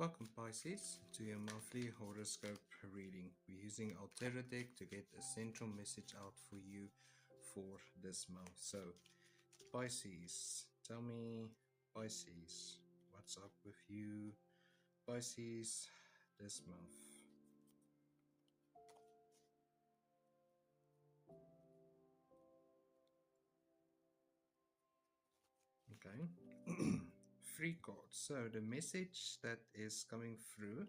Welcome Pisces to your monthly horoscope reading. We're using Altera deck to get a central message out for you for this month. So Pisces, tell me Pisces, what's up with you Pisces this month? Okay. Three cards. So the message that is coming through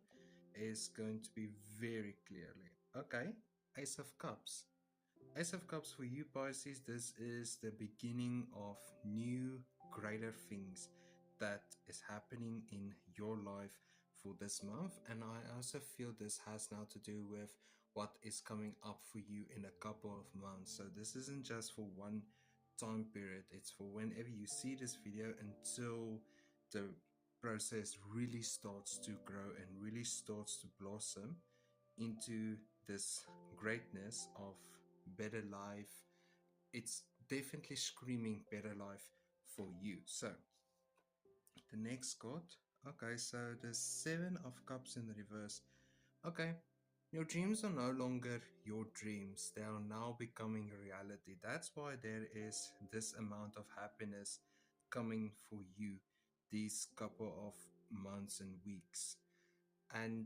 is going to be very clearly. Okay. Ace of Cups. Ace of Cups for you Pisces, this is the beginning of new greater things that is happening in your life for this month, and I also feel this has now to do with what is coming up for you in a couple of months. So this isn't just for one time period, it's for whenever you see this video until the process really starts to grow and really starts to blossom into this greatness of better life. It's definitely screaming better life for you. So the next card, okay, so the Seven of Cups in the reverse. Okay, your dreams are no longer your dreams, they are now becoming a reality. That's why there is this amount of happiness coming for you these couple of months and weeks. And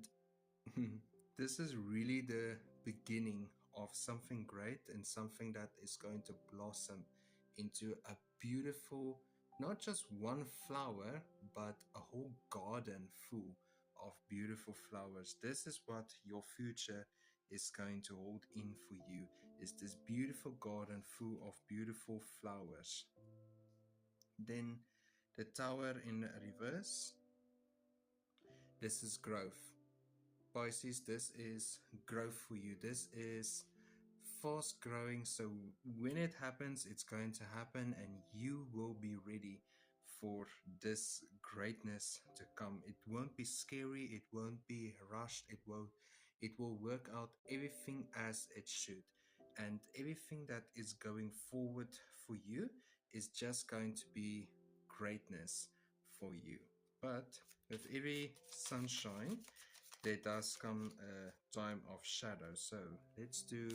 this is really the beginning of something great and something that is going to blossom into a beautiful, not just one flower, but a whole garden full of beautiful flowers. This is what your future is going to hold in for you, is this beautiful garden full of beautiful flowers. Then the Tower in reverse. This is growth. Pisces, this is growth for you. This is fast growing. So when it happens, it's going to happen and you will be ready for this greatness to come. It won't be scary. It won't be rushed. It will work out everything as it should. And everything that is going forward for you is just going to be greatness for you. But with every sunshine, there does come a time of shadow. So let's do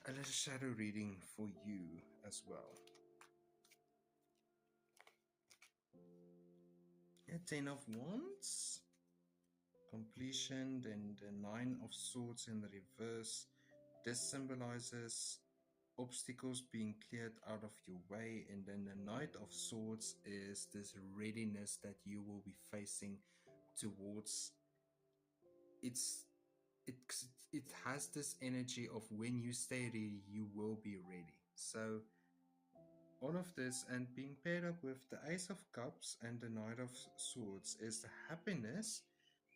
a little shadow reading for you as well. A Ten of Wands, completion, then the Nine of Swords in the reverse. This symbolizes obstacles being cleared out of your way, and then the Knight of Swords is this readiness that you will be facing towards. It has this energy of when you stay ready, you will be ready. So all of this and being paired up with the Ace of Cups and the Knight of Swords is the happiness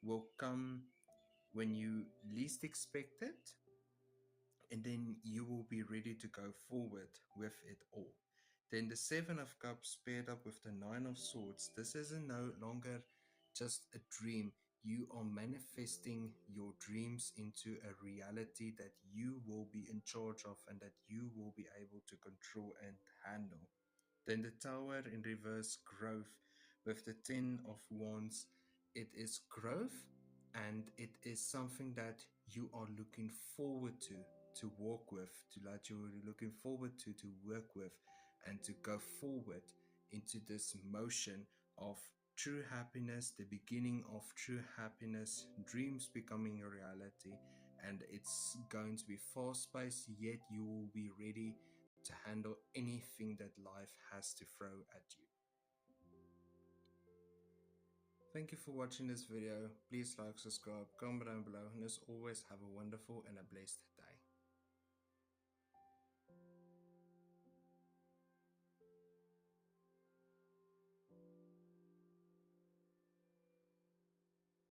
will come when you least expect it, and then you will be ready to go forward with it all. Then the Seven of Cups paired up with the Nine of Swords. This is no longer just a dream. You are manifesting your dreams into a reality that you will be in charge of and that you will be able to control and handle. Then the Tower in reverse, growth with the Ten of Wands. It is growth and it is something that you are looking forward to walk with, to that you're looking forward to work with, and to go forward into this motion of true happiness, the beginning of true happiness, dreams becoming a reality, and it's going to be fast-paced, yet you will be ready to handle anything that life has to throw at you. Thank you for watching this video. Please like, subscribe, comment down below, and as always, have a wonderful and a blessed day.